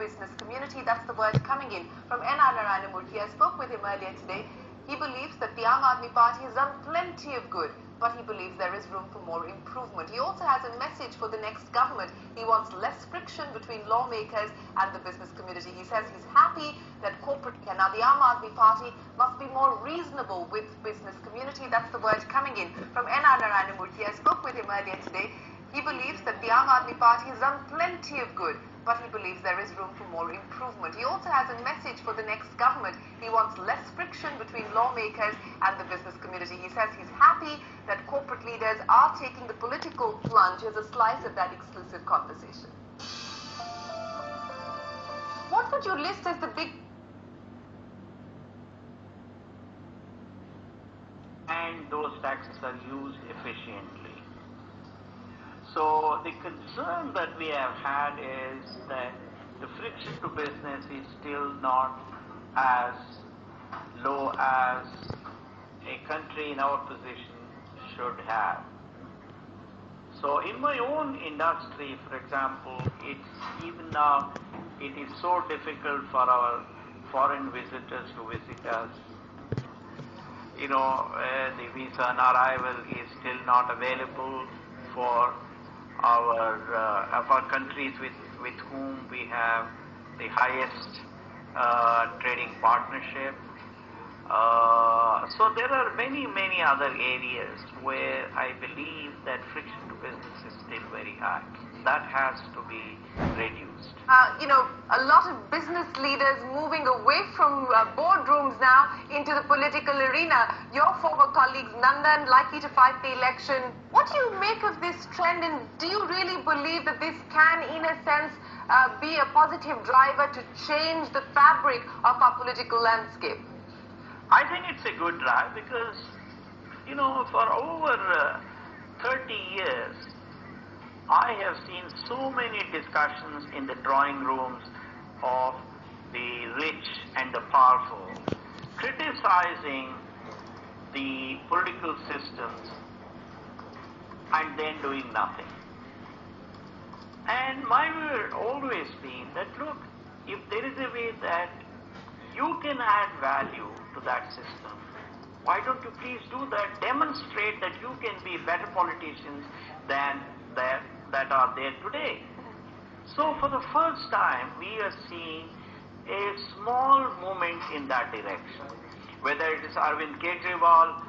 business community. That's the word coming in from Narayanamurthy. I spoke with him earlier today. He believes that the Aam Aadmi Party has done plenty of good, but he believes there is room for more improvement. He also has a message for the next government. He wants less friction between lawmakers and the business community. He says he's happy that now the Aam Aadmi Party must be more reasonable with business community. That's the word coming in from Narayanamurthy. I spoke with him earlier today. He believes that the Aam Aadmi Party has done plenty of good, but he believes there is room for more improvement. He also has a message for the next government. He wants less friction between lawmakers and the business community. He says he's happy that corporate leaders are taking the political plunge as a slice of that exclusive conversation. What would you list as the big... And those taxes are used efficiently. So the concern that we have had is that the friction to business is still not as low as a country in our position should have. So in my own industry, for example, even now it is so difficult for our foreign visitors to visit us. You know, the visa on arrival is still not available for our countries with whom we have the highest trading partnership. So there are many other areas where I believe that friction to business is still very high. That has to be reduced. You know, a lot of business leaders moving away from boardrooms now into the political arena. Your former colleagues, Nandan, likely to fight the election. What do you make of this trend, and do you really believe that this can, in a sense, be a positive driver to change the fabric of our political landscape? I think it's a good drive because, you know, for over 30 years, I have seen so many discussions in the drawing rooms of the rich and the powerful, criticizing the political systems and then doing nothing. And my view has always been that, look, if there is a way that you can add value to that system, why don't you please do that? Demonstrate that you can be better politicians than that are there today. So for the first time, we are seeing a small movement in that direction. Whether it is Arvind Kejriwal,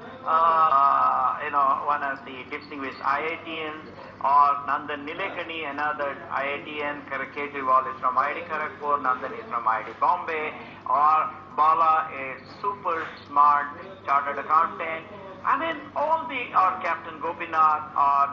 one of the distinguished IITians, or Nandan Nilekani, another IITian. Kejriwal is from IIT Kharagpur, Nandan is from IIT Bombay, or Bala is super smart chartered accountant. I mean, or Captain Gopinath, or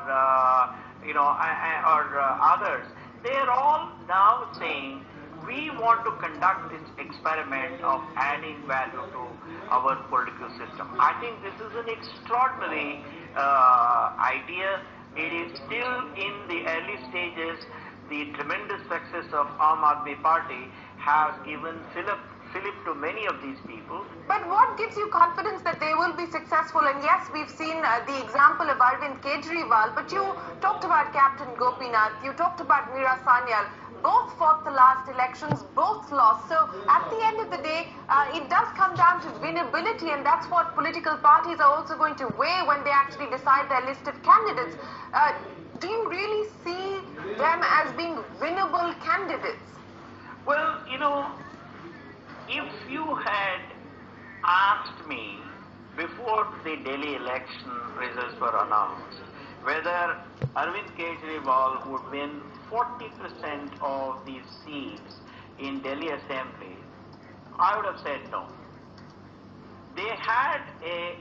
others, they are all now saying, we want to conduct this experiment of adding value to our political system. I think this is an extraordinary idea. It is still in the early stages. The tremendous success of Aam Aadmi Party has given fillip to many of these people. But what gives you confidence that they will be successful? And yes, we've seen the example of Arvind Kejriwal, but you talked about Captain Gopinath, you talked about Meera Sanyal. Both fought the last elections, both lost. So at the end of the day, it does come down to winnability, and that's what political parties are also going to weigh when they actually decide their list of candidates. Do you really see them as being winnable candidates? Well, you know, if you had asked me before the Delhi election results were announced whether Arvind Kejriwal would win 40% of these seats in Delhi Assembly, I would have said no. They had a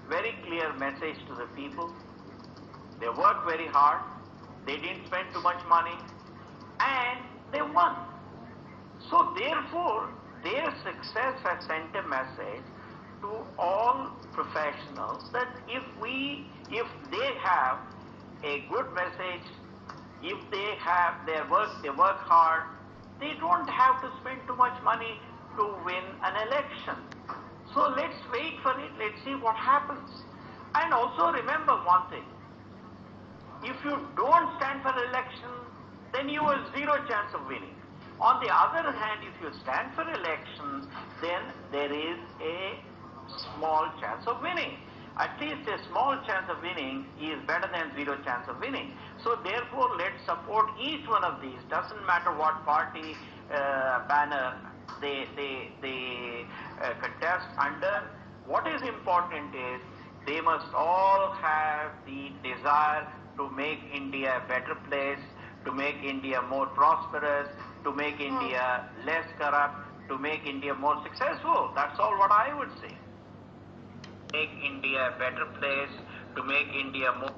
very clear message to the people. They worked very hard. They didn't spend too much money. And they won. So therefore, their success has sent a message to all professionals that if they have a good message, if they have they work hard, they don't have to spend too much money to win an election. So let's wait for it, let's see what happens. And also remember one thing, if you don't stand for election, then you have zero chance of winning. On the other hand, if you stand for elections, then there is a small chance of winning. At least a small chance of winning is better than zero chance of winning. So therefore, let's support each one of these. Doesn't matter what party banner they contest under. What is important is they must all have the desire to make India a better place, to make India more prosperous, to make India less corrupt, to make India more successful. That's all what I would say. Make India a better place, to make India more